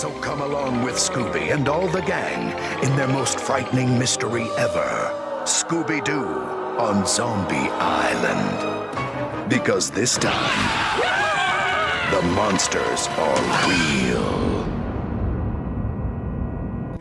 So come along with Scooby and all the gang in their most frightening mystery ever, Scooby-Doo on Zombie Island. Because this time, the monsters are real.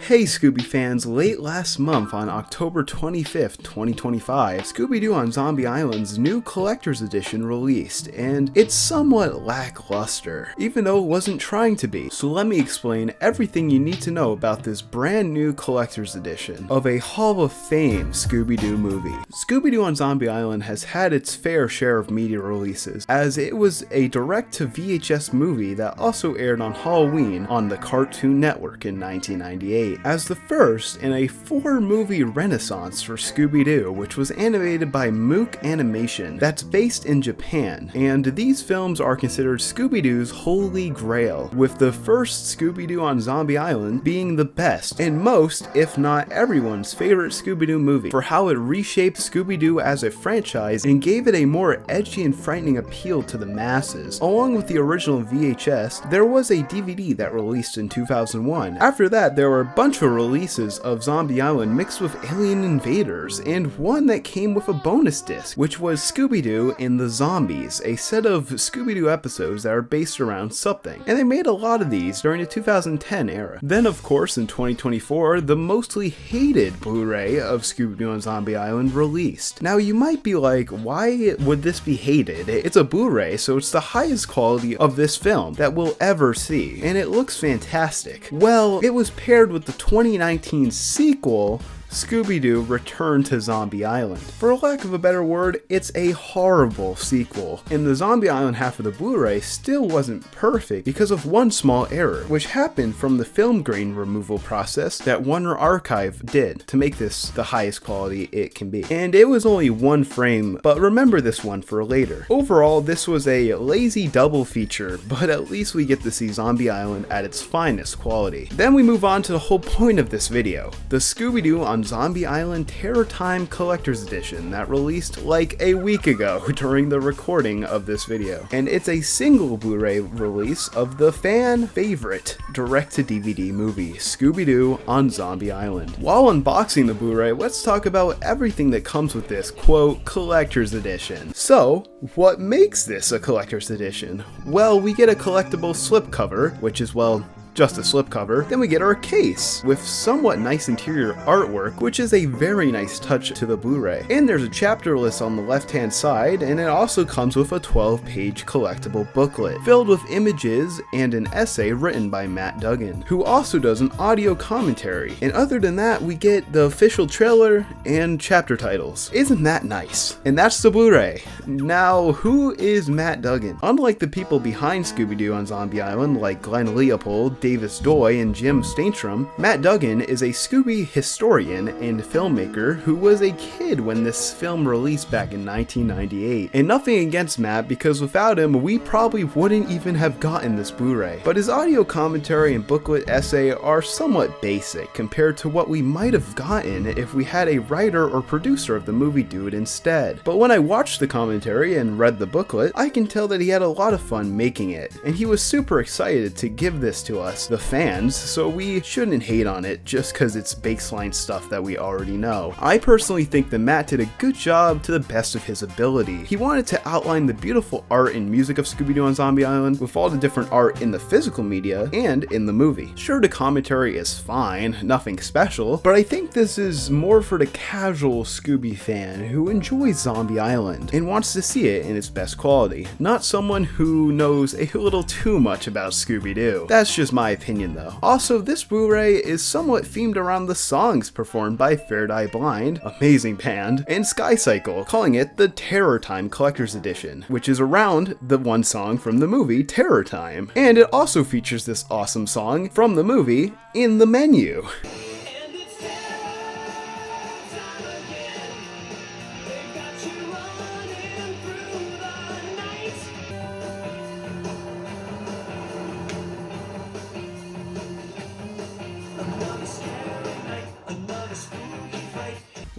Hey Scooby fans, late last month on October 25th, 2025, Scooby-Doo on Zombie Island's new Collector's Edition released, and it's somewhat lackluster, even though it wasn't trying to be. So let me explain everything you need to know about this brand new Collector's Edition of a Hall of Fame Scooby-Doo movie. Scooby-Doo on Zombie Island has had its fair share of media releases, as it was a direct-to-VHS movie that also aired on Halloween on the Cartoon Network in 1998. As the first in a 4-movie renaissance for Scooby-Doo, which was animated by Mook Animation, that's based in Japan, and these films are considered Scooby-Doo's holy grail, with the first Scooby-Doo on Zombie Island being the best, and most, if not everyone's favorite Scooby-Doo movie, for how it reshaped Scooby-Doo as a franchise and gave it a more edgy and frightening appeal to the masses. Along with the original VHS, there was a DVD that released in 2001. After that, there were a bunch of releases of Zombie Island mixed with Alien Invaders, and one that came with a bonus disc, which was Scooby-Doo and the Zombies, a set of Scooby-Doo episodes that are based around something. And they made a lot of these during the 2010 era. Then of course in 2024, the mostly hated Blu-ray of Scooby-Doo on Zombie Island released. Now you might be like, why would this be hated? It's a Blu-ray, so it's the highest quality of this film that we'll ever see, and it looks fantastic. Well, it was paired with the 2019 sequel, Scooby-Doo Return to Zombie Island. For lack of a better word, it's a horrible sequel, and the Zombie Island half of the Blu-ray still wasn't perfect because of one small error, which happened from the film grain removal process that Warner Archive did to make this the highest quality it can be. And it was only one frame, but remember this one for later. Overall, this was a lazy double feature, but at least we get to see Zombie Island at its finest quality. Then we move on to the whole point of this video, the Scooby-Doo on Zombie Island Terror Time Collector's Edition that released like a week ago during the recording of this video. And it's a single Blu-ray release of the fan favorite direct-to-DVD movie, Scooby-Doo on Zombie Island. While unboxing the Blu-ray, let's talk about everything that comes with this, quote, Collector's Edition. So, what makes this a Collector's Edition? Well, we get a collectible slipcover, which is, well, just a slipcover. Then we get our case with somewhat nice interior artwork, which is a very nice touch to the Blu-ray. And there's a chapter list on the left-hand side, and it also comes with a 12-page collectible booklet filled with images and an essay written by Matt Duggan, who also does an audio commentary. And other than that, we get the official trailer and chapter titles. Isn't that nice? And that's the Blu-ray. Now, who is Matt Duggan? Unlike the people behind Scooby-Doo on Zombie Island, like Glenn Leopold, Davis Doy, and Jim Stainstrom, Matt Duggan is a Scooby historian and filmmaker who was a kid when this film released back in 1998. And nothing against Matt, because without him, we probably wouldn't even have gotten this Blu-ray. But his audio commentary and booklet essay are somewhat basic compared to what we might have gotten if we had a writer or producer of the movie do it instead. But when I watched the commentary and read the booklet, I can tell that he had a lot of fun making it, and he was super excited to give this to us, the fans, so we shouldn't hate on it just because it's baseline stuff that we already know. I personally think that Matt did a good job to the best of his ability. He wanted to outline the beautiful art and music of Scooby-Doo on Zombie Island with all the different art in the physical media and in the movie. Sure, the commentary is fine, nothing special, but I think this is more for the casual Scooby fan who enjoys Zombie Island and wants to see it in its best quality, not someone who knows a little too much about Scooby-Doo. That's just my opinion though. Also, this Blu-ray is somewhat themed around the songs performed by Third Eye Blind, amazing band, and Sky Cycle, calling it the Terror Time Collector's Edition, which is around the one song from the movie Terror Time. And it also features this awesome song from the movie in the menu.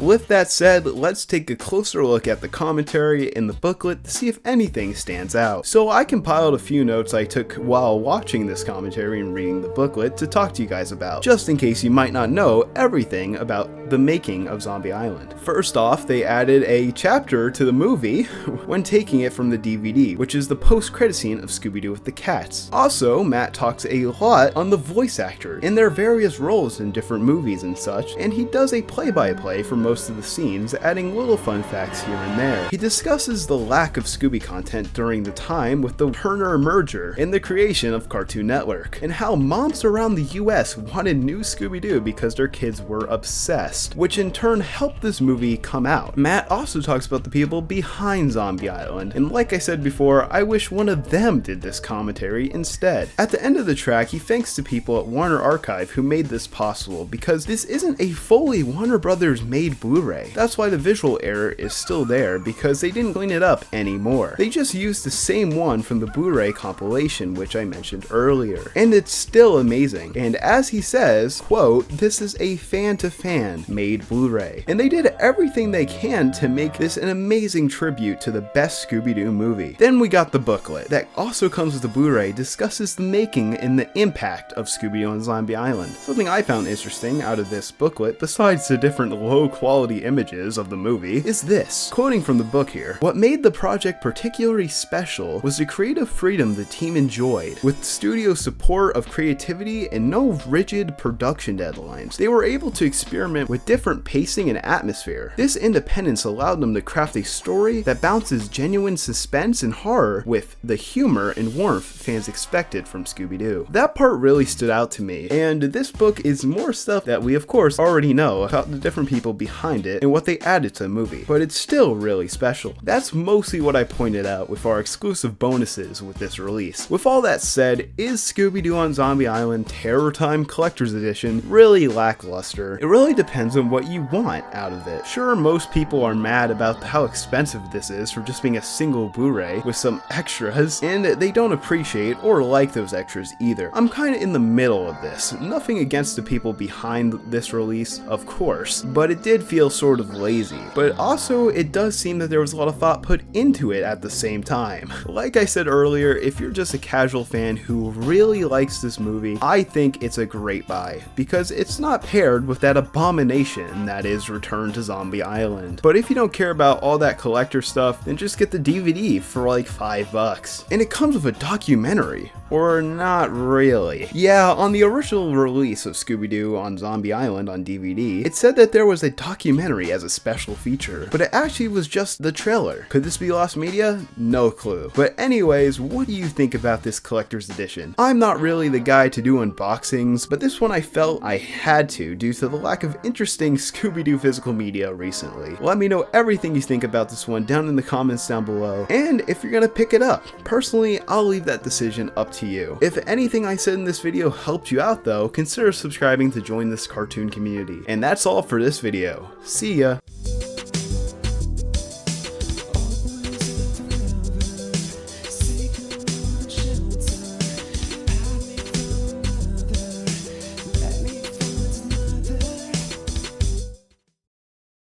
With that said, let's take a closer look at the commentary in the booklet to see if anything stands out. So I compiled a few notes I took while watching this commentary and reading the booklet to talk to you guys about, just in case you might not know everything about the making of Zombie Island. First off, they added a chapter to the movie when taking it from the DVD, which is the post-credit scene of Scooby-Doo with the cats. Also, Matt talks a lot on the voice actor in their various roles in different movies and such, and he does a play-by-play for most of the scenes, adding little fun facts here and there. He discusses the lack of Scooby content during the time with the Turner merger and the creation of Cartoon Network, and how moms around the US wanted new Scooby-Doo because their kids were obsessed, which in turn helped this movie come out. Matt also talks about the people behind Zombie Island, and like I said before, I wish one of them did this commentary instead. At the end of the track, he thanks the people at Warner Archive who made this possible, because this isn't a fully Warner Brothers made Blu-ray. That's why the visual error is still there, because they didn't clean it up anymore. They just used the same one from the Blu-ray compilation, which I mentioned earlier, and it's still amazing. And as he says, quote, "This is a fan-to-fan made Blu-ray," and they did everything they can to make this an amazing tribute to the best Scooby-Doo movie. Then we got the booklet that also comes with the Blu-ray, discusses the making and the impact of Scooby-Doo on Zombie Island. Something I found interesting out of this booklet, besides the different low-quality images of the movie, is this. Quoting from the book here, "What made the project particularly special was the creative freedom the team enjoyed, with studio support of creativity and no rigid production deadlines. They were able to experiment with different pacing and atmosphere. This independence allowed them to craft a story that balances genuine suspense and horror with the humor and warmth fans expected from Scooby-Doo." That part really stood out to me, and this book is more stuff that we of course already know about the different people behind it and what they added to the movie, but it's still really special. That's mostly what I pointed out with our exclusive bonuses with this release. With all that said, is Scooby-Doo on Zombie Island Terror Time Collector's Edition really lackluster? It really depends on what you want out of it. Sure, most people are mad about how expensive this is for just being a single Blu-ray with some extras, and they don't appreciate or like those extras either. I'm kinda in the middle of this. Nothing against the people behind this release, of course, but it did feel sort of lazy. But also, it does seem that there was a lot of thought put into it at the same time. Like I said earlier, if you're just a casual fan who really likes this movie, I think it's a great buy, because it's not paired with that abomination that is Return to Zombie Island. But if you don't care about all that collector stuff, then just get the DVD for like $5. And it comes with a documentary. Or not really. Yeah, on the original release of Scooby-Doo on Zombie Island on DVD, it said that there was a documentary as a special feature, but it actually was just the trailer. Could this be lost media? No clue. But anyways, what do you think about this collector's edition? I'm not really the guy to do unboxings, but this one I felt I had to due to the lack of interesting Scooby-Doo physical media recently. Let me know everything you think about this one down in the comments down below, and if you're gonna pick it up. Personally, I'll leave that decision up to you. If anything I said in this video helped you out though, consider subscribing to join this cartoon community. And that's all for this video. See ya!